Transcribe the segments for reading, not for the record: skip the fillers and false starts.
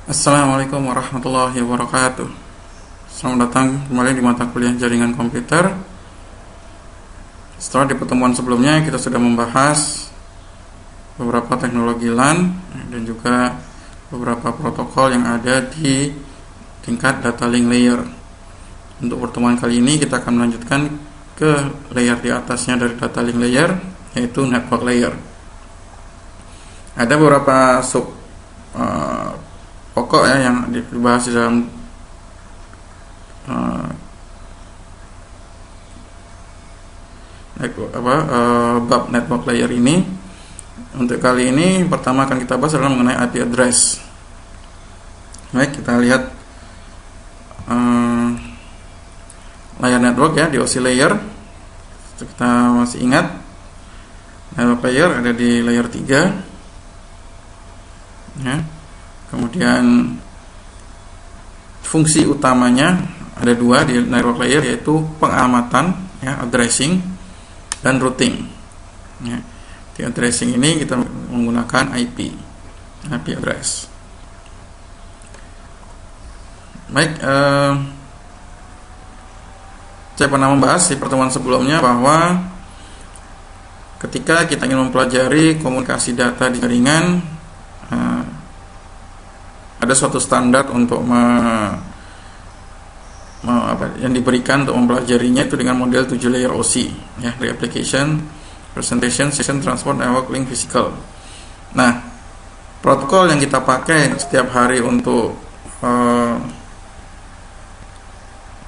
Assalamualaikum warahmatullahi wabarakatuh. Selamat datang kembali di mata kuliah jaringan komputer. Setelah di pertemuan sebelumnya kita sudah membahas beberapa teknologi LAN dan juga beberapa protokol yang ada di tingkat data link layer. Untuk pertemuan kali ini kita akan melanjutkan ke layer di atasnya dari data link layer, yaitu network layer. Ada beberapa sub pokok ya yang dibahas di dalam bab network layer ini. Untuk kali ini pertama akan kita bahas adalah mengenai IP address. Baik, kita lihat layar network ya di OSI layer. Kita masih ingat network layer ada di layer 3 ya. Kemudian fungsi utamanya ada dua di network layer, yaitu pengamatan ya, addressing dan routing ya. Di addressing ini kita menggunakan IP address. Baik, saya pernah membahas di pertemuan sebelumnya bahwa ketika kita ingin mempelajari komunikasi data di jaringan, ada suatu standar untuk yang diberikan untuk mempelajarinya, itu dengan model 7 layer OSI ya, Replication, Presentation, Session, Transport, Network, Link, Physical. Nah, protokol yang kita pakai setiap hari untuk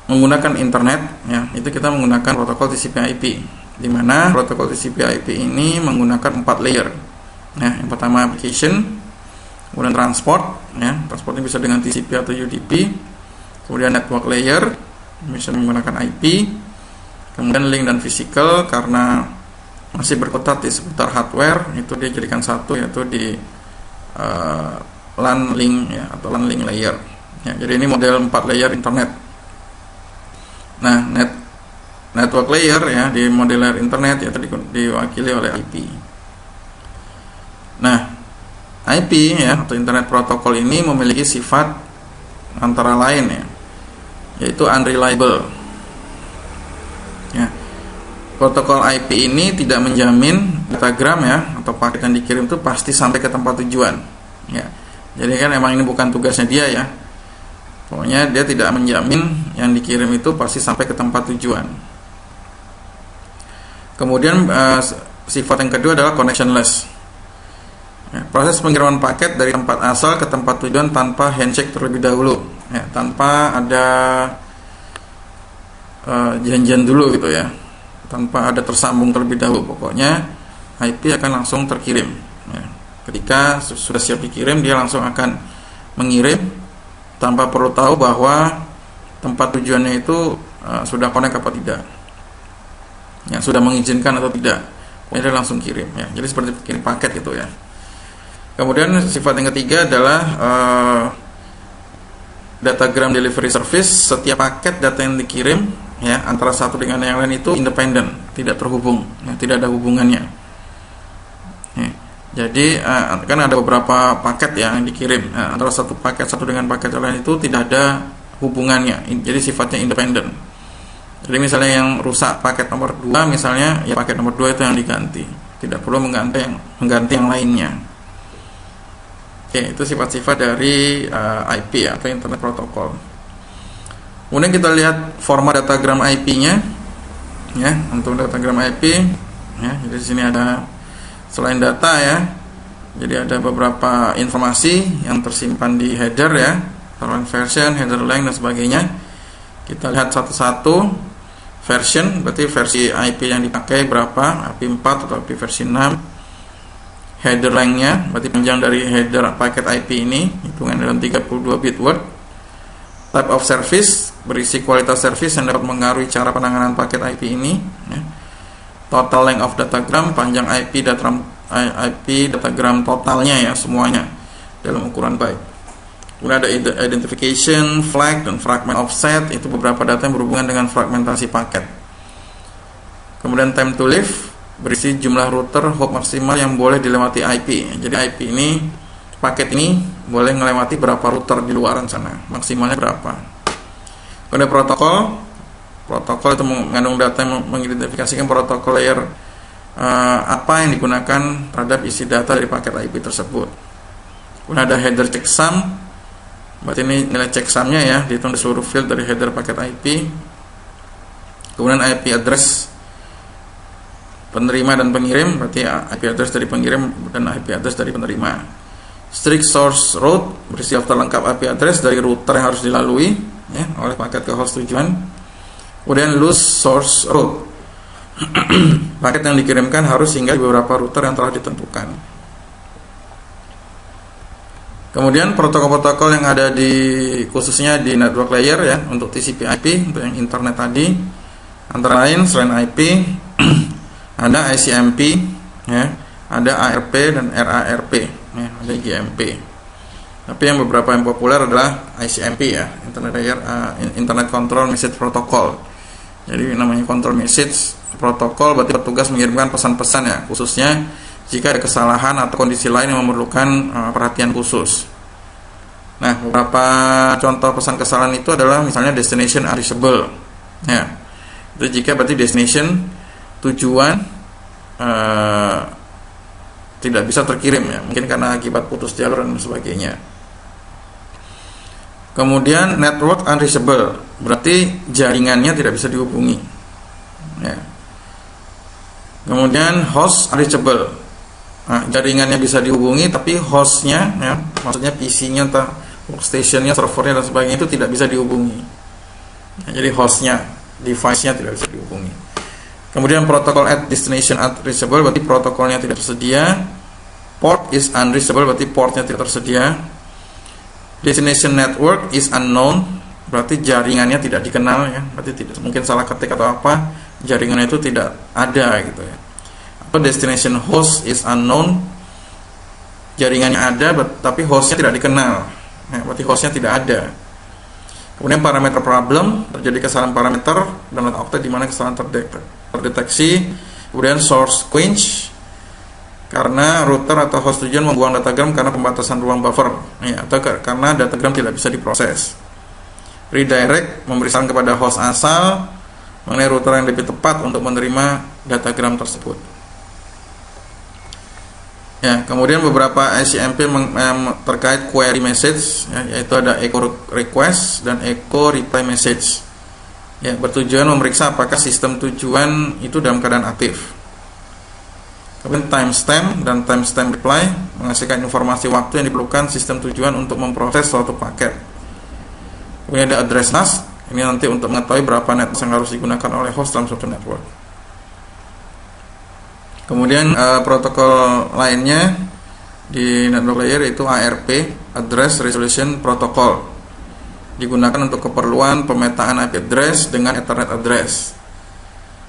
menggunakan internet ya, itu kita menggunakan protokol TCP/IP, di mana protokol TCP/IP ini menggunakan 4 layer ya. Yang pertama application, kemudian transport ya, transportnya bisa dengan TCP atau UDP, kemudian network layer bisa menggunakan IP, kemudian link dan physical karena masih berkutat di seputar hardware, itu dia jadikan satu, yaitu di LAN link ya, atau LAN link layer ya. Jadi ini model 4 layer internet. Nah, network layer ya, di model layer internet ya diwakili oleh IP. Nah, IP ya, atau Internet Protocol ini memiliki sifat antara lain ya, yaitu unreliable ya. Protokol IP ini tidak menjamin datagram ya, atau paket yang dikirim itu pasti sampai ke tempat tujuan ya. Jadi kan emang ini bukan tugasnya dia ya. Pokoknya dia tidak menjamin yang dikirim itu pasti sampai ke tempat tujuan. Kemudian sifat yang kedua adalah connectionless ya, proses pengiriman paket dari tempat asal ke tempat tujuan tanpa handshake terlebih dahulu ya, tanpa ada janjian dulu gitu ya, tanpa ada tersambung terlebih dahulu. Pokoknya IP akan langsung terkirim ya. Ketika sudah siap dikirim, dia langsung akan mengirim tanpa perlu tahu bahwa tempat tujuannya itu sudah connect apa tidak ya, sudah mengizinkan atau tidak. Pokoknya dia langsung kirim ya. Jadi seperti kirim paket gitu ya. Kemudian sifat yang ketiga adalah datagram delivery service. Setiap paket data yang dikirim ya, antara satu dengan yang lain itu independen, tidak terhubung ya, tidak ada hubungannya ya. Jadi kan ada beberapa paket yang dikirim ya, antara satu paket satu dengan paket yang lain itu tidak ada hubungannya. Jadi sifatnya independen. Jadi misalnya yang rusak paket nomor 2 misalnya, ya paket nomor 2 itu yang diganti, tidak perlu mengganti yang lainnya. Oke, itu sifat-sifat dari IP atau Internet Protocol. Kemudian kita lihat format datagram IP-nya ya. Untuk datagram IP ya, jadi di sini ada selain data ya, jadi ada beberapa informasi yang tersimpan di header ya, version, header length dan sebagainya. Kita lihat satu-satu. Version berarti versi IP yang dipakai berapa, IP 4 atau IP versi 6. Header length-nya berarti panjang dari header paket IP ini, hitungan dalam 32 bit word. Type of service berisi kualitas service yang dapat mengaruhi cara penanganan paket IP ini ya. Total length of datagram, panjang IP datagram totalnya ya, semuanya dalam ukuran byte. Kemudian ada identification, flag, dan fragment offset, itu beberapa data yang berhubungan dengan fragmentasi paket. Kemudian time to live berisi jumlah router hop maksimal yang boleh dilewati IP. Jadi IP ini, paket ini boleh melewati berapa router di luaran sana, maksimalnya berapa. Kemudian protokol itu mengandung data yang mengidentifikasikan protokol layer apa yang digunakan terhadap isi data dari paket IP tersebut. Kemudian ada header checksum, berarti ini nilai checksumnya ya, dihitung di seluruh field dari header paket IP. Kemudian IP address penerima dan pengirim, berarti IP address dari pengirim dan IP address dari penerima. Strict source route berisi daftar lengkap IP address dari router yang harus dilalui ya, oleh paket ke host tujuan. Kemudian loose source route, paket yang dikirimkan harus singgah di beberapa router yang telah ditentukan. Kemudian protokol-protokol yang ada di khususnya di network layer ya, untuk TCP/IP untuk yang internet tadi, antara lain selain IP ada ICMP ya, ada ARP dan RARP ya, ada GMP. Tapi yang beberapa yang populer adalah ICMP ya, Internet Control Message Protocol. Jadi namanya control message protocol berarti petugas mengirimkan pesan-pesan ya, khususnya jika ada kesalahan atau kondisi lain yang memerlukan perhatian khusus. Nah, beberapa contoh pesan kesalahan itu adalah misalnya destination unreachable ya. Itu jika berarti destination tujuan tidak bisa terkirim ya, mungkin karena akibat putus jalur dan sebagainya. Kemudian network unreachable, berarti jaringannya tidak bisa dihubungi ya. Kemudian host unreachable, nah, jaringannya bisa dihubungi tapi hostnya ya, maksudnya PC-nya atau workstation-nya, servernya dan sebagainya itu tidak bisa dihubungi ya, jadi hostnya, device-nya tidak bisa dihubungi. Kemudian protokol at destination unreachable, berarti protokolnya tidak tersedia. Port is unreachable, berarti portnya tidak tersedia. Destination network is unknown, berarti jaringannya tidak dikenal ya, berarti tidak, mungkin salah ketik atau apa, jaringannya itu tidak ada gitu ya. Atau destination host is unknown, jaringannya ada tapi hostnya tidak dikenal ya, berarti hostnya tidak ada. Kemudian parameter problem, terjadi kesalahan parameter dalam octet di mana kesalahan terdeteksi. Kemudian source quench, karena router atau host tujuan membuang datagram karena pembatasan ruang buffer ya, atau karena datagram tidak bisa diproses. Redirect, memberi saran kepada host asal mengenai router yang lebih tepat untuk menerima datagram tersebut ya. Kemudian beberapa ICMP terkait query message ya, yaitu ada echo request dan echo reply message ya, bertujuan memeriksa apakah sistem tujuan itu dalam keadaan aktif. Kemudian timestamp dan timestamp reply, menghasilkan informasi waktu yang diperlukan sistem tujuan untuk memproses suatu paket. Kemudian ada address NAS, ini nanti untuk mengetahui berapa net yang harus digunakan oleh host dalam suatu network. Kemudian protokol lainnya di network layer yaitu ARP, Address Resolution Protocol, digunakan untuk keperluan pemetaan IP address dengan Ethernet address.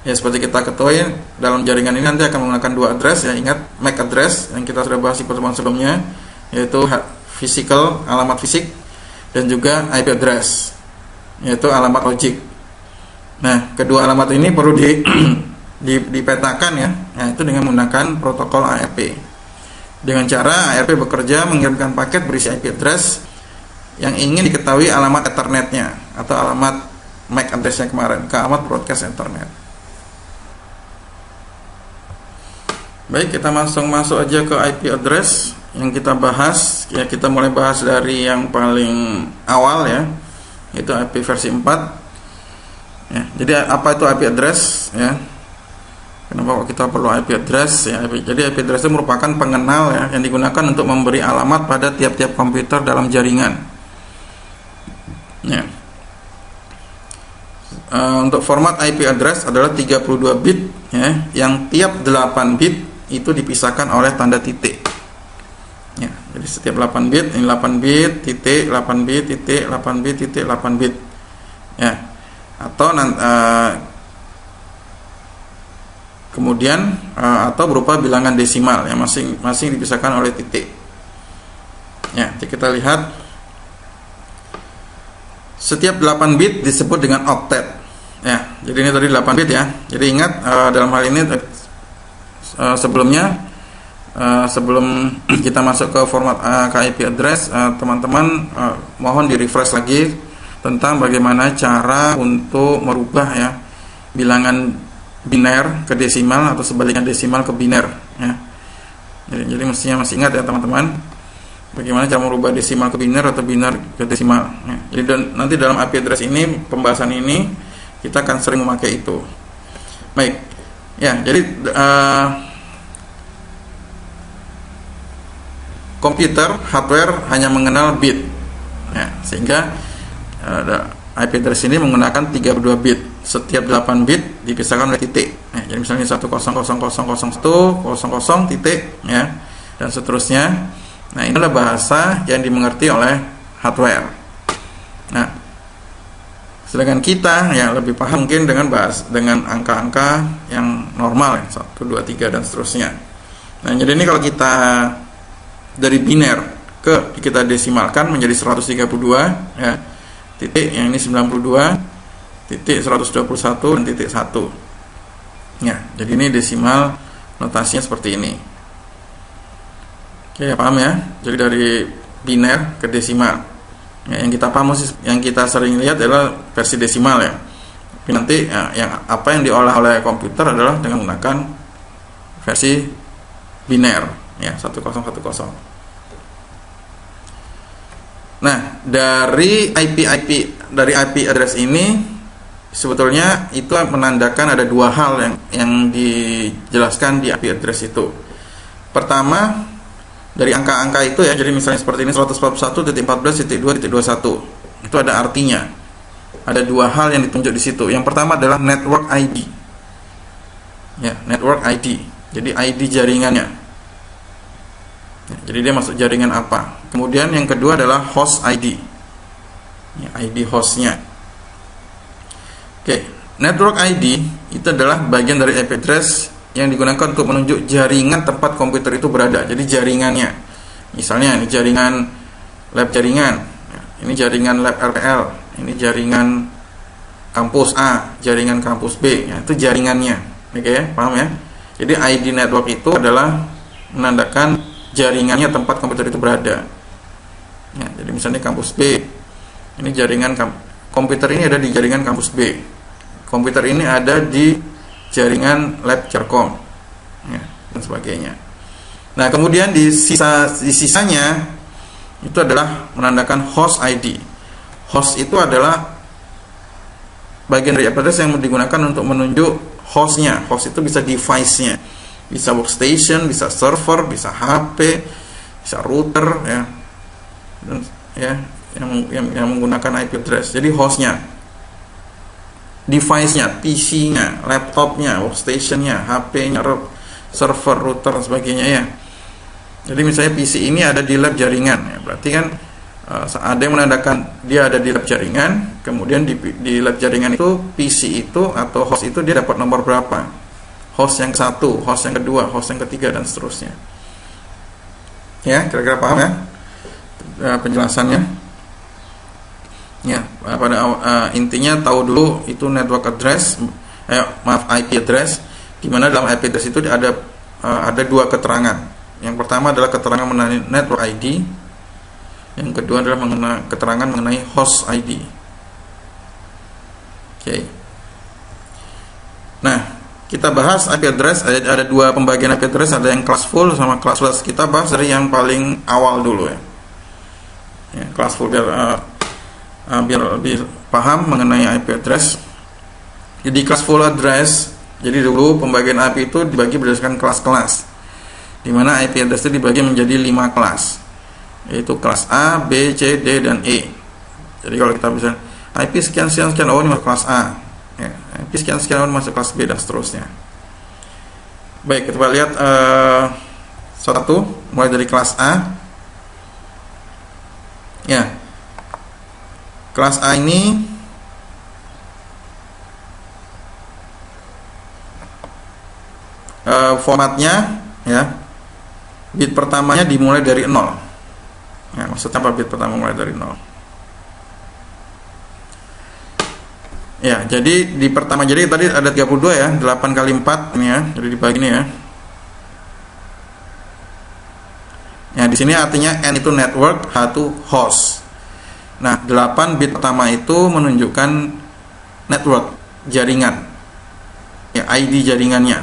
Ya, seperti kita ketahui dalam jaringan ini nanti akan menggunakan dua address ya, ingat MAC address yang kita sudah bahas di pertemuan sebelumnya, yaitu physical, alamat fisik, dan juga IP address, yaitu alamat logik. Nah, kedua alamat ini perlu dipetakan ya, itu dengan menggunakan protokol ARP. Dengan cara ARP bekerja mengirimkan paket berisi IP address yang ingin diketahui alamat Ethernetnya atau alamat MAC addressnya kemarin ke alamat broadcast Ethernet. Baik, kita masuk aja ke IP address yang kita bahas ya. Kita mulai bahas dari yang paling awal ya, yaitu IP versi 4 ya. Jadi apa itu IP address ya? Kenapa kok kita perlu IP address ya? Jadi IP address itu merupakan pengenal ya, yang digunakan untuk memberi alamat pada tiap-tiap komputer dalam jaringan ya. Untuk format IP address adalah 32 bit ya, yang tiap 8 bit itu dipisahkan oleh tanda titik ya. Jadi setiap 8 bit, ini 8 bit, titik, 8 bit, titik, 8 bit, titik, 8 bit ya. Atau kemudian atau berupa bilangan desimal yang masing-masing dipisahkan oleh titik ya. Jadi kita lihat setiap 8 bit disebut dengan octet ya. Jadi ini tadi 8 bit ya. Jadi ingat dalam hal ini sebelumnya sebelum kita masuk ke format ke IP address, teman-teman mohon di refresh lagi tentang bagaimana cara untuk merubah ya bilangan biner ke desimal atau sebaliknya desimal ke biner ya. Jadi mestinya masih ingat ya teman-teman, bagaimana cara merubah desimal ke biner atau biner ke desimal ya. Jadi nanti dalam IP address ini, pembahasan ini kita akan sering memakai itu. Baik ya, jadi komputer hardware hanya mengenal bit ya, sehingga IP address ini menggunakan 32 bit. Setiap 8 bit dipisahkan oleh titik ya, jadi misalnya 1000001 titik ya, dan seterusnya. Nah, ini adalah bahasa yang dimengerti oleh hardware. Nah, sedangkan kita yang lebih paham mungkin dengan angka-angka yang normal ya, 1, 2, 3 dan seterusnya. Nah, jadi ini kalau kita dari biner kita desimalkan menjadi 132 ya, titik yang ini 92, titik 121 dan titik 1 ya. Jadi ini desimal notasinya seperti ini. Oke, paham ya? Jadi dari biner ke desimal ya, yang kita paham, yang kita sering lihat adalah versi desimal ya. Tapi nanti ya, yang apa yang diolah oleh komputer adalah dengan menggunakan versi biner ya, 1010. Nah, dari IP address ini sebetulnya itu menandakan ada dua hal yang dijelaskan di IP address itu. Pertama, dari angka-angka itu ya, jadi misalnya seperti ini 141.14.2.21, itu ada artinya. Ada dua hal yang ditunjuk di situ. Yang pertama adalah network ID. Ya, network ID. Jadi ID jaringannya. Ya, jadi dia masuk jaringan apa? Kemudian yang kedua adalah host ID. Ya, ID hostnya. Oke, network ID itu adalah bagian dari IP address yang digunakan untuk menunjuk jaringan tempat komputer itu berada. Jadi jaringannya, misalnya ini jaringan lab jaringan, ini jaringan lab RPL, ini jaringan kampus A, jaringan kampus B, ya, itu jaringannya. Oke ya, paham ya? Jadi ID network itu adalah menandakan jaringannya tempat komputer itu berada. Ya, jadi misalnya kampus B, ini jaringan komputer ini ada di jaringan kampus B. Komputer ini ada di jaringan lab Jarkom ya, dan sebagainya. Nah, kemudian di sisanya itu adalah menandakan host ID. Host itu adalah bagian dari address yang digunakan untuk menunjuk hostnya. Host itu bisa device-nya, bisa workstation, bisa server, bisa HP, bisa router ya, dan, ya yang menggunakan IP address. Jadi hostnya, device-nya, PC-nya, laptopnya, workstation-nya, HP-nya, server, router dan sebagainya ya. Jadi misalnya PC ini ada di lab jaringan ya, berarti kan ada yang menandakan dia ada di lab jaringan. Kemudian di lab jaringan itu PC itu atau host itu dia dapat nomor berapa, host yang ke-1, host yang kedua, host yang ketiga dan seterusnya ya. Kira-kira paham ya penjelasannya ya. Pada intinya tahu dulu itu network address, IP address, dimana dalam IP address itu ada dua keterangan. Yang pertama adalah keterangan mengenai network ID, yang kedua adalah keterangan mengenai host ID. Oke. Nah, kita bahas IP address. Ada dua pembagian IP address, ada yang classful sama classless. Kita bahas dari yang paling awal dulu ya. Classful biar lebih paham mengenai IP address. Jadi classful address, jadi dulu pembagian IP itu dibagi berdasarkan kelas-kelas, dimana IP address itu dibagi menjadi 5 kelas, yaitu kelas A, B, C, D, dan E. Jadi kalau kita bisa IP sekian oh ini masuk kelas A ya, IP sekian oh ini masuk kelas B dan seterusnya. Baik, kita lihat satu, mulai dari kelas A ya. Kelas A ini formatnya ya, bit pertamanya dimulai dari 0 ya. Maksudnya apa bit pertama mulai dari 0 ya? Jadi di pertama, jadi tadi ada 32 ya, 8 kali 4 ini ya, jadi dibagi ini ya. sini artinya N itu network, H itu host. Nah, 8 bit pertama itu menunjukkan network, jaringan. Ya, ID jaringannya.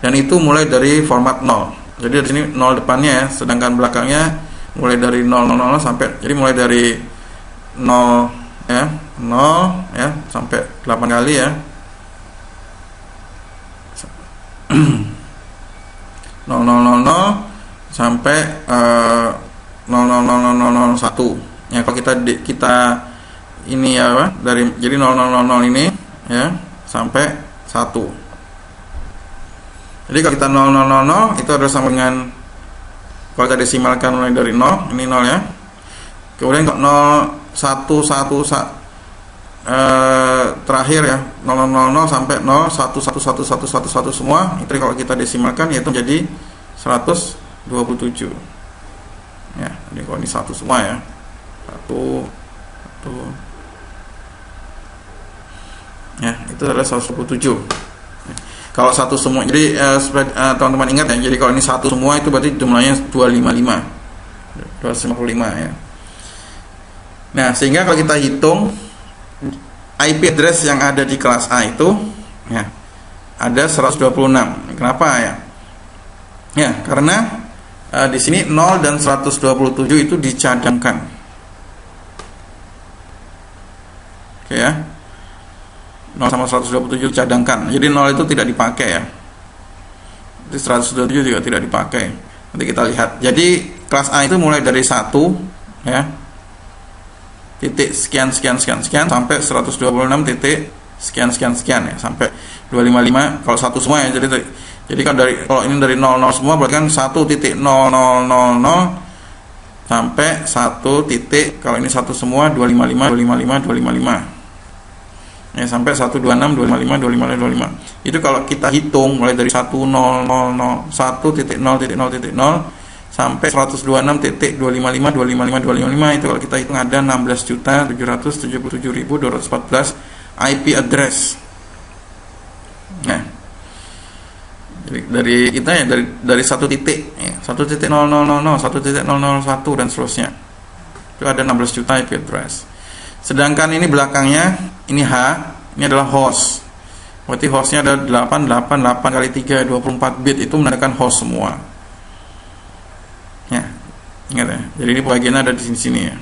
Dan itu mulai dari format 0. Jadi di sini 0 depannya ya, sedangkan belakangnya mulai dari 000 sampai, jadi mulai dari 0 ya, 0 ya sampai 8 kali ya. 0000 sampai 000001. Ya, kalau kita ini ya Pak, dari jadi 0000 ini ya sampai 1. Jadi kalau kita 0000 itu adalah sama dengan, kalau kita desimalkan mulai dari 0, ini 0 ya. Kemudian kalau 0111 terakhir ya, 000 sampai 01111111 semua, itu kalau kita desimalkan yaitu menjadi 127. Ya, jadi kalau ini 1 semua ya. 1 ya, itu adalah 127. Kalau 1 semua, jadi teman-teman ingat ya, jadi kalau ini 1 semua itu berarti jumlahnya 255 ya. Nah, sehingga kalau kita hitung IP address yang ada di kelas A itu ya, ada 126. Kenapa ya? Ya, karena di sini 0 dan 127 itu dicadangkan. Oke ya. 0 sama 127 dicadangkan. Jadi 0 itu tidak dipakai ya. Jadi 127 juga tidak dipakai. Nanti kita lihat. Jadi kelas A itu mulai dari 1 ya, titik sekian sampai 126 titik sekian ya, sampai 255 kalau 1 semua ya. Jadi kalau ini dari 00 semua berarti kan 1.0000 sampai 1 titik, kalau ini 1 semua 255 ya, sampai 126 itu kalau kita hitung mulai dari 1.0.0 sampai 126.255 itu kalau kita hitung ada 16.777.214 IP address. Nah, jadi dari kita ya, dari 1 titik ya, 1.000 1.001 dan seterusnya, itu ada 16 juta IP address. Sedangkan ini belakangnya, ini H, ini adalah host. Berarti hostnya ada 888 kali 3 24 bit, itu menandakan host semua ya, ingat ya. Jadi ini bagiannya ada di sini ya.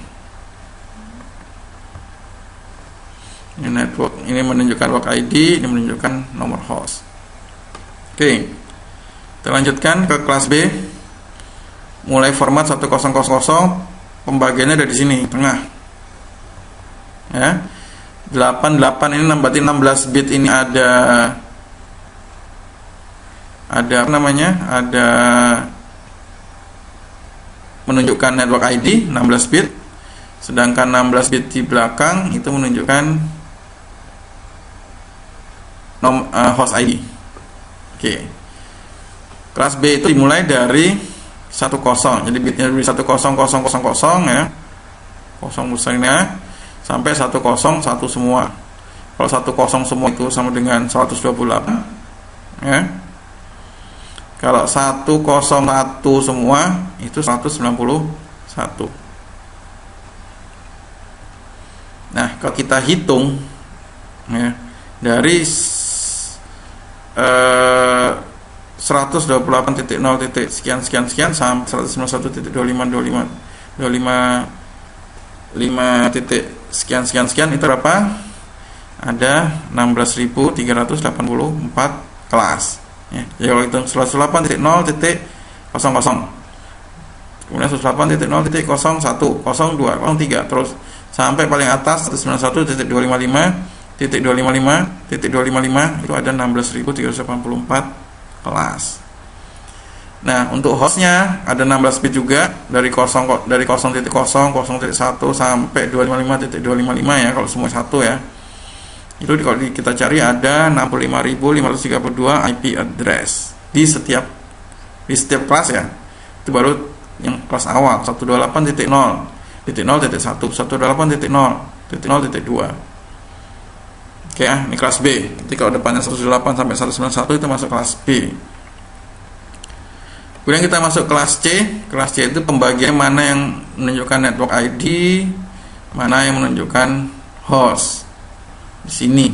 Ini network, ini menunjukkan work ID, ini menunjukkan nomor host. Oke, kita lanjutkan ke kelas B. Mulai format 1000, pembagiannya ada di sini tengah ya. 88 ini berarti 16 bit, ini ada apa namanya, ada menunjukkan network ID 16 bit, sedangkan 16 bit di belakang itu menunjukkan host ID. Oke. Kelas B itu dimulai dari 10, jadi bitnya dari 1000 ya, 0 besarnya sampai 101 semua. Kalau 10 semua itu sama dengan 128 ya. Kalau 101 semua itu 191. Nah, kalau kita hitung ya, dari 128.0 sekian sampai 191.25 titik sekian itu berapa? Ada 16.384 kelas ya. Jadi kalau itu 108.0.00, kemudian 108.0.01, 02, terus sampai paling atas 191.255 itu ada 16.384 kelas. Nah, untuk hostnya ada 16 bit juga, dari 0.0, 0.1 sampai 255.255 ya, kalau semua satu ya. Itu kalau kita cari ada 65.532 IP address di setiap kelas ya. Itu baru yang kelas awal 128.0.0.1, 128.0.0.2. Oke ya, ini kelas B. Jadi kalau depannya 108 sampai 191 itu masuk kelas B. Kemudian kita masuk kelas C. Kelas C itu pembagian mana yang menunjukkan network ID, mana yang menunjukkan host. Di sini.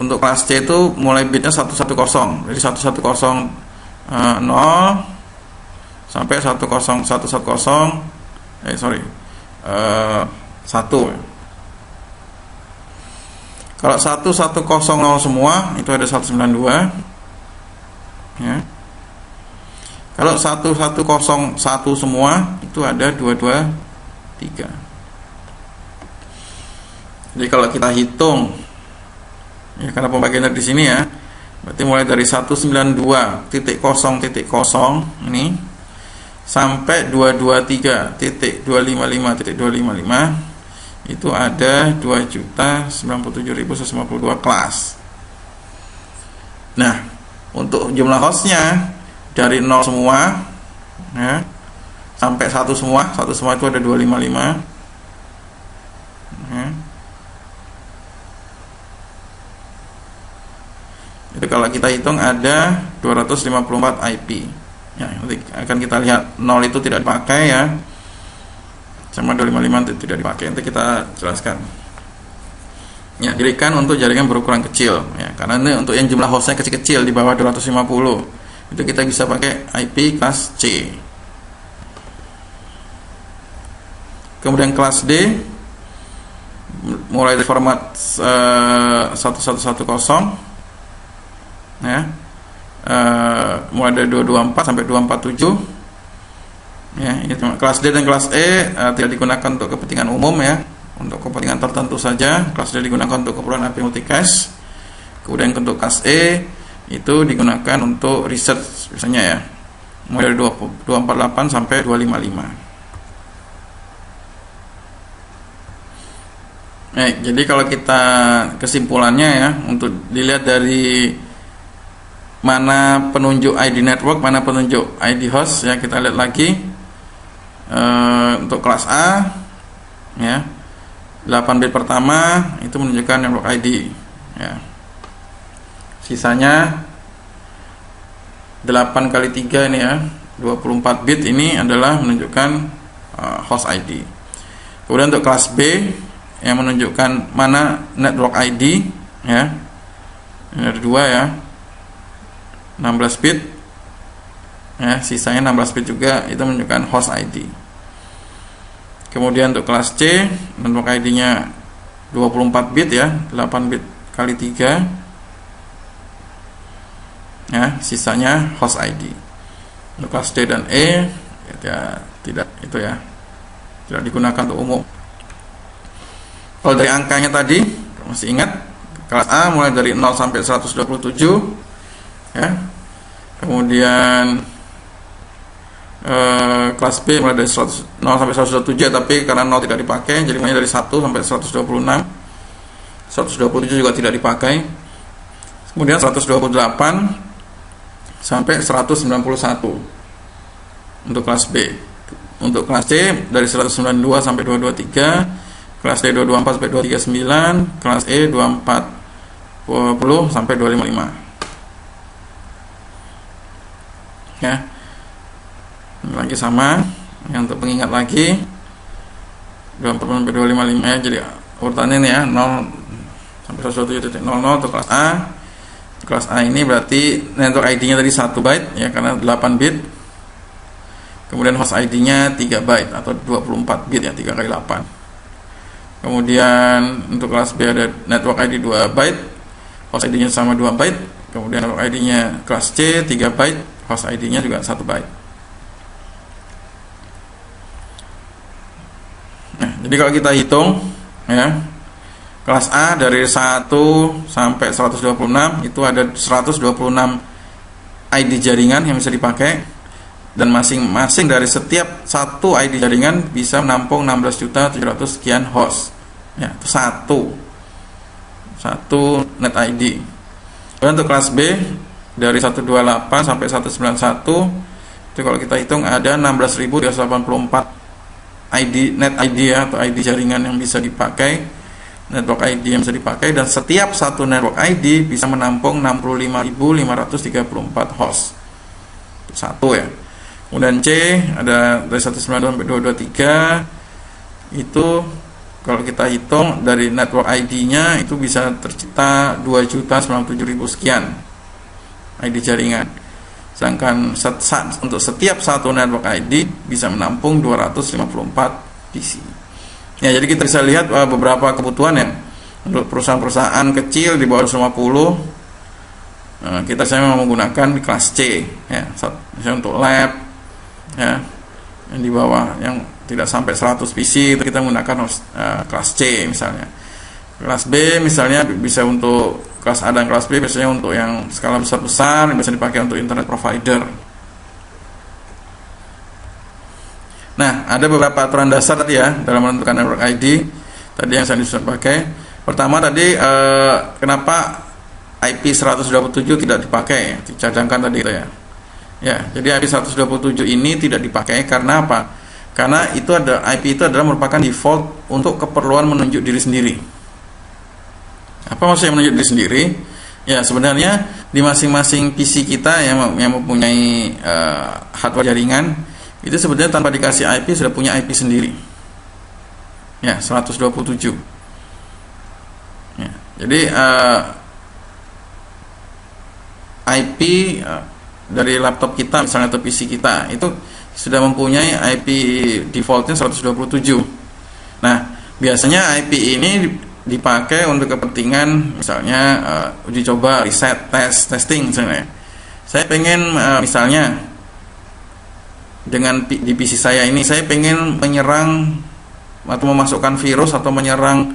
Untuk kelas C itu mulai bitnya 110. Jadi 110 0 sampai 10110 1. Kalau 1100 semua itu ada 192 ya. Kalau 1101 semua itu ada 223. Jadi kalau kita hitung ya, karena pembagiannya di sini ya, berarti mulai dari 192.0.0 ini sampai 223.255.255 itu ada 2.097.152 kelas. Nah, untuk jumlah hostnya dari 0 semua ya, sampai 1 semua itu ada 255 ya. Itu kalau kita hitung ada 254 IP ya, nanti akan kita lihat 0 itu tidak dipakai ya, sama 255 itu tidak dipakai, nanti kita jelaskan ya. Dirikan untuk jaringan berukuran kecil ya, karena ini untuk yang jumlah hostnya kecil-kecil di bawah 250 itu kita bisa pakai IP kelas C. Kemudian kelas D mulai dari format 1110 ya, mulai dari 224 sampai 247 ya. Ini kelas D dan kelas E tidak digunakan untuk kepentingan umum ya, untuk kepentingan tertentu saja. Kelas D digunakan untuk keperluan IP multicast. Kemudian untuk kelas E itu digunakan untuk research misalnya ya, mulai dari 248 sampai 255. Jadi kalau kita kesimpulannya ya, untuk dilihat dari mana penunjuk ID network, mana penunjuk ID host ya, kita lihat lagi untuk kelas A ya, 8 bit pertama itu menunjukkan network ID ya. Sisanya 8 kali 3 ini ya, 24 bit ini adalah menunjukkan host ID. Kemudian untuk kelas B yang menunjukkan mana network ID ya, ini ada 2 ya, 16 bit ya, sisanya 16 bit juga itu menunjukkan host ID. Kemudian untuk kelas C network ID-nya 24 bit ya, 8 bit kali 3 ya, sisanya host ID. Untuk kelas D dan E ya, tidak itu ya, tidak digunakan untuk umum. Kalau dari angkanya tadi masih ingat, kelas A mulai dari 0 sampai 127 ya. Kemudian kelas B mulai dari 0 sampai 127, tapi karena 0 tidak dipakai jadi mulai dari 1 sampai 126. 127 juga tidak dipakai. Kemudian 128 sampai 191 untuk kelas B. Untuk kelas C dari 192 sampai 223, kelas D 224 sampai 239, kelas E 240 sampai 255 ya. Ini lagi sama ya, untuk pengingat lagi 24 sampai 255 ya. Jadi urutannya ini ya, 0 sampai 127.00 untuk kelas A. Kelas A ini berarti network ID-nya tadi 1 byte ya, karena 8 bit. Kemudian host ID-nya 3 byte atau 24 bit ya, 3 kali 8. Kemudian untuk kelas B ada network ID 2 byte, host ID-nya sama 2 byte. Kemudian network ID-nya kelas C 3 byte, host ID-nya juga 1 byte. Nah, jadi kalau kita hitung ya, kelas A dari 1 sampai 126 itu ada 126 ID jaringan yang bisa dipakai, dan masing-masing dari setiap satu ID jaringan bisa menampung 16.700.000 sekian host ya, itu satu net ID. Dan untuk kelas B dari 128 sampai 191 itu kalau kita hitung ada 16.384 ID net ID ya, atau ID jaringan yang bisa dipakai network ID yang bisa dipakai, dan setiap satu network ID bisa menampung 65.534 host. Itu satu ya. Kemudian C ada dari 192 sampai 223, itu kalau kita hitung dari network ID-nya itu bisa tercipta 2.097.000 sekian ID jaringan. Sedangkan untuk setiap satu network ID bisa menampung 254 PC. Ya, jadi kita bisa lihat beberapa kebutuhan ya. Untuk perusahaan-perusahaan kecil di bawah 250, kita saya menggunakan di kelas C ya. Misalnya untuk lab ya, yang di bawah yang tidak sampai 100 PC itu kita menggunakan kelas C misalnya. Kelas B misalnya bisa untuk kelas A dan kelas B biasanya untuk yang skala besar-besar, yang bisa dipakai untuk internet provider. Nah, ada beberapa aturan dasar tadi ya dalam menentukan network ID tadi yang saya disuruh pakai. Pertama tadi kenapa IP 127 tidak dipakai, dicadangkan tadi itu ya. Ya, jadi IP 127 ini tidak dipakai karena apa? Karena IP itu adalah merupakan default untuk keperluan menunjuk diri sendiri. Apa maksudnya menunjuk diri sendiri? Ya, sebenarnya di masing-masing PC kita yang mempunyai hardware jaringan itu sebenarnya tanpa dikasih IP sudah punya IP sendiri. Ya, 127. Ya, jadi IP dari laptop kita misalnya atau PC kita itu sudah mempunyai IP defaultnya 127. Nah, biasanya IP ini dipakai untuk kepentingan misalnya uji coba, riset, testing misalnya. Saya pengen misalnya dengan di PC saya ini saya pengen menyerang atau memasukkan virus atau menyerang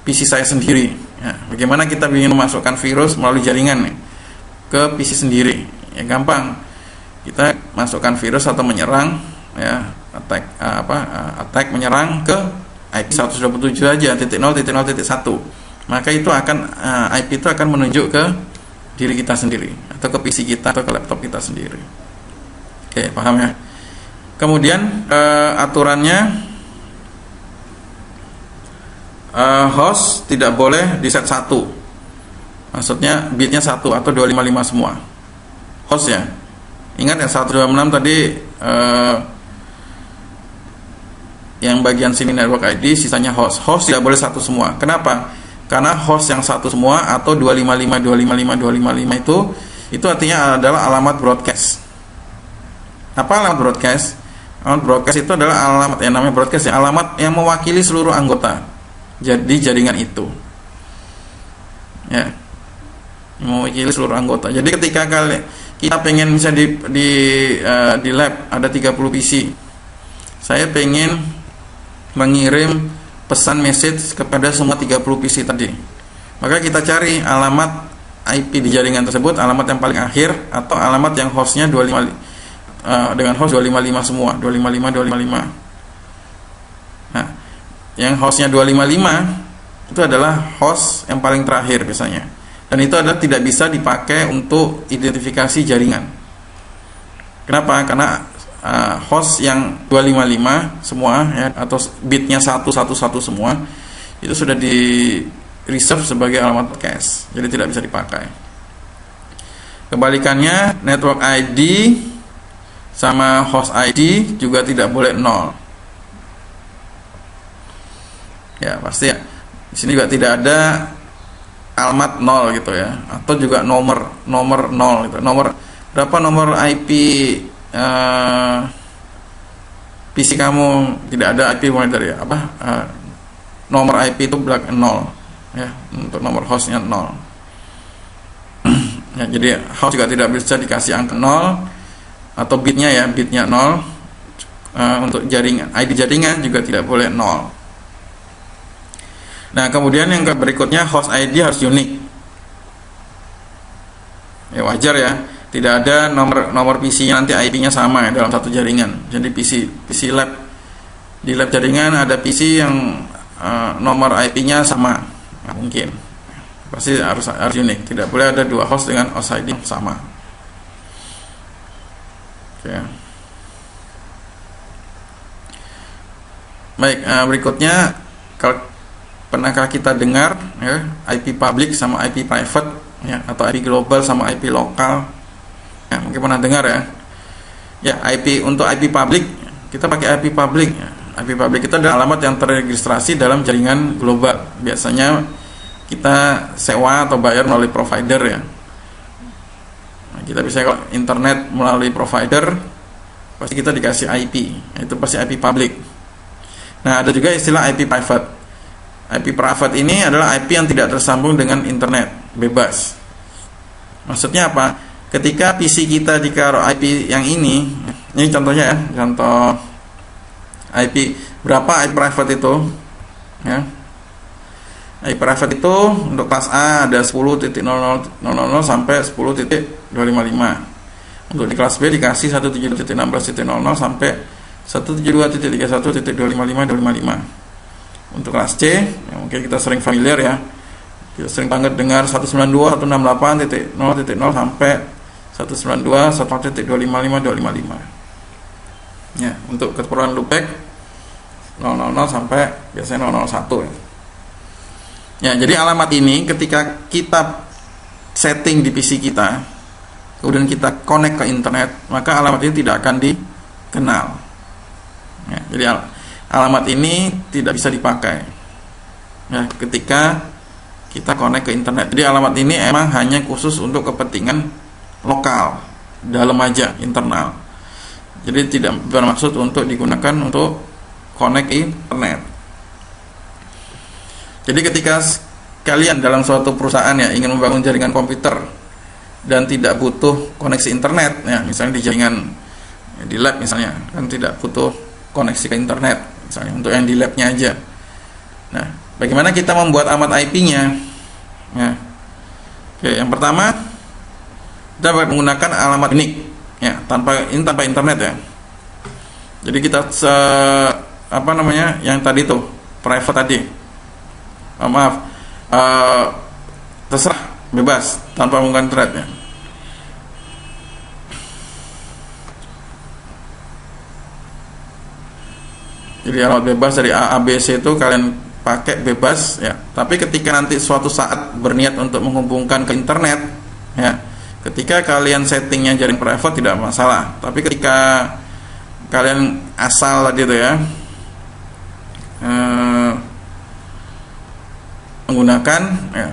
PC saya sendiri. Ya, bagaimana kita ingin memasukkan virus melalui jaringan nih ke PC sendiri? Ya gampang. Kita masukkan virus atau menyerang ya, attack menyerang ke IP 127 aja, 0.0.1. Maka itu akan IP itu akan menunjuk ke diri kita sendiri atau ke PC kita atau ke laptop kita sendiri. Oke, paham ya? Kemudian aturannya host tidak boleh di set 1. Maksudnya bitnya 1 atau 255 semua. Host ya. Ingat yang 126 tadi yang bagian sini network ID, sisanya host. Host tidak boleh 1 semua. Kenapa? Karena host yang 1 semua atau 255 itu artinya adalah alamat broadcast. Apa alamat broadcast? Alamat broadcast itu adalah alamat yang namanya broadcast ya, alamat yang mewakili seluruh anggota jadi jaringan itu. Ya. Mewakili seluruh anggota. Jadi ketika kita pengen misalnya di lab ada 30 PC, saya pengen mengirim pesan message kepada semua 30 PC tadi, maka kita cari alamat IP di jaringan tersebut, alamat yang paling akhir atau alamat yang hostnya 255 dengan host 255 semua, 255. Nah, yang hostnya 255 itu adalah host yang paling terakhir biasanya. Dan itu adalah tidak bisa dipakai untuk identifikasi jaringan. Kenapa? Karena host yang 255 semua ya, atau bitnya 111 semua itu sudah di reserve sebagai alamat broadcast, jadi tidak bisa dipakai. Kebalikannya, network ID sama host ID juga tidak boleh 0. Ya pasti ya. Di sini juga tidak ada alamat 0 gitu ya, atau juga nomor 0 gitu. Nomor berapa nomor IP PC kamu, tidak ada IP mulai dari nomor IP itu black 0 ya, untuk nomor hostnya 0. Ya, jadi host juga tidak bisa dikasih angka 0 atau bitnya 0. Untuk jaringan ID jaringan juga tidak boleh 0. Nah, kemudian yang berikutnya, host ID harus unik. Ya wajar ya, tidak ada nomor PC-nya nanti IP-nya sama ya dalam satu jaringan. Jadi PC lab, di lab jaringan ada PC yang nomor IP-nya sama, nggak mungkin. Pasti harus unik. Tidak boleh ada 2 host dengan host ID yang sama. Oke. Baik, berikutnya pernahkah kita dengar ya, IP public sama IP private ya, atau IP global sama IP lokal? Ya, mungkin pernah dengar ya. Ya, untuk IP public kita pakai IP public. Ya. IP public itu adalah alamat yang terregistrasi dalam jaringan global. Biasanya kita sewa atau bayar melalui provider ya. Nah, kita bisa kalau internet melalui provider, pasti kita dikasih IP. Itu pasti IP public. Nah, ada juga istilah IP private. IP private ini adalah IP yang tidak tersambung dengan internet, bebas. Maksudnya apa? Ketika PC kita ditaruh IP yang ini contohnya ya, contoh IP berapa IP private itu ya. IP private itu untuk kelas A ada 10.00.00 sampai 10.255. Untuk di kelas B dikasih 17.16.00 sampai 172.31.255.255. Untuk kelas C ya, mungkin kita sering familiar ya, kita sering banget dengar 192.168.0.0 sampai 192.1.255.255. Ya, untuk keperluan loopback 000 sampai biasanya 001 ya. Ya, jadi alamat ini ketika kita setting di PC kita, kemudian kita connect ke internet, maka alamat ini tidak akan dikenal. Ya, jadi alamat ini tidak bisa dipakai ya, ketika kita connect ke internet. Jadi alamat ini emang hanya khusus untuk kepentingan lokal, dalam aja, internal. Jadi tidak bermaksud untuk digunakan untuk connect internet. Jadi ketika kalian dalam suatu perusahaan ya ingin membangun jaringan komputer dan tidak butuh koneksi internet ya, misalnya di jaringan di lab misalnya kan tidak butuh koneksi ke internet misalnya, untuk yang di labnya aja. Nah, bagaimana kita membuat alamat IP-nya ya? Oke, yang pertama kita menggunakan alamat unik ya, tanpa internet ya. Jadi kita yang tadi tuh private tadi, terserah, bebas tanpa menggunakan internet ya. Jadi alamat bebas dari A, B, C itu kalian pakai bebas ya. Tapi ketika nanti suatu saat berniat untuk menghubungkan ke internet ya, ketika kalian settingnya jaring private tidak masalah. Tapi ketika kalian asal tadi itu ya menggunakan ya,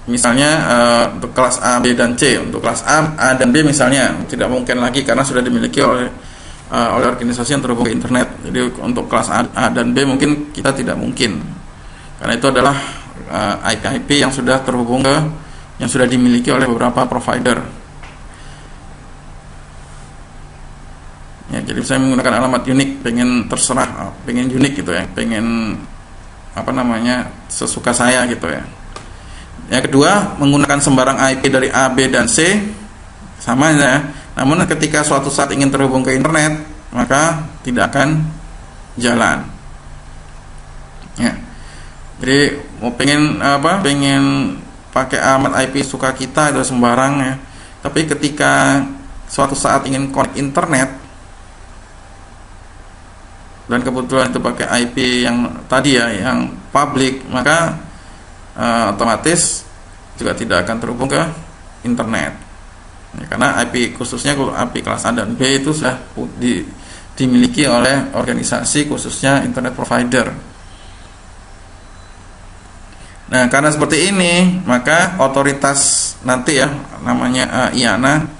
misalnya untuk kelas A, B, dan C. Untuk kelas A dan B misalnya tidak mungkin lagi karena sudah dimiliki oleh organisasi yang terhubung ke internet. Jadi untuk kelas A dan B mungkin kita tidak mungkin, karena itu adalah IP yang sudah terhubung ke, yang sudah dimiliki oleh beberapa provider. Ya, jadi saya menggunakan alamat unik, pengen terserah, pengen unik gitu ya, pengen sesuka saya gitu ya. Yang kedua, menggunakan sembarang IP dari A, B, dan C sama ya. Namun ketika suatu saat ingin terhubung ke internet, maka tidak akan jalan. Ya. Jadi mau pengen pakai alamat IP suka kita itu sembarang ya. Tapi ketika suatu saat ingin connect internet dan kebetulan itu pakai IP yang tadi ya, yang public, maka otomatis juga tidak akan terhubung ke internet. Ya, karena IP khususnya IP kelas A dan B itu sudah dimiliki oleh organisasi khususnya internet provider. Nah, karena seperti ini, maka otoritas nanti ya, namanya IANA,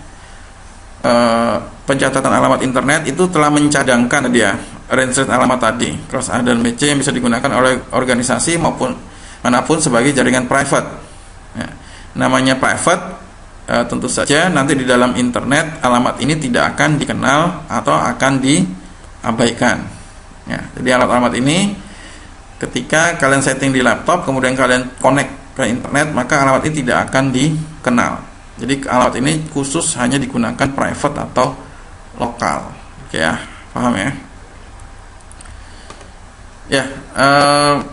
pencatatan alamat internet itu telah mencadangkan dia range alamat tadi kelas A dan B, C yang bisa digunakan oleh organisasi maupun manapun sebagai jaringan private. Ya, namanya private. Tentu saja nanti di dalam internet alamat ini tidak akan dikenal atau akan diabaikan ya. Jadi alamat ini ketika kalian setting di laptop kemudian kalian connect ke internet, maka alamat ini tidak akan dikenal. Jadi alamat ini khusus hanya digunakan private atau lokal. Oke ya, paham ya? Ya,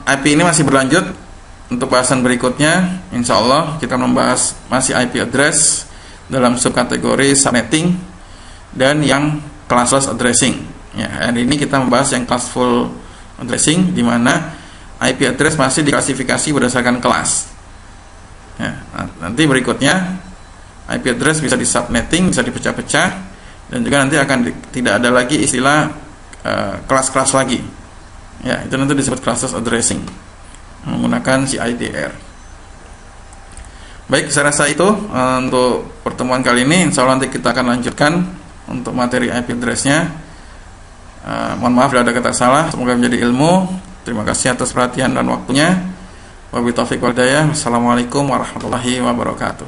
IP ini masih berlanjut. Untuk bahasan berikutnya, insya Allah kita membahas masih IP address dalam subkategori subnetting dan yang classless addressing. Ya, hari ini kita membahas yang classful addressing, di mana IP address masih diklasifikasi berdasarkan kelas. Ya, nanti berikutnya IP address bisa di subnetting, bisa dipecah-pecah, dan juga nanti akan tidak ada lagi istilah kelas-kelas lagi. Ya, itu nanti disebut classes addressing menggunakan CIDR. Baik, saya rasa itu untuk pertemuan kali ini. Insya Allah nanti kita akan lanjutkan untuk materi IP address-nya. Mohon maaf bila ada kata salah. Semoga menjadi ilmu. Terima kasih atas perhatian dan waktunya. Wabillahi taufiq wal hidayah. Wassalamualaikum warahmatullahi wabarakatuh.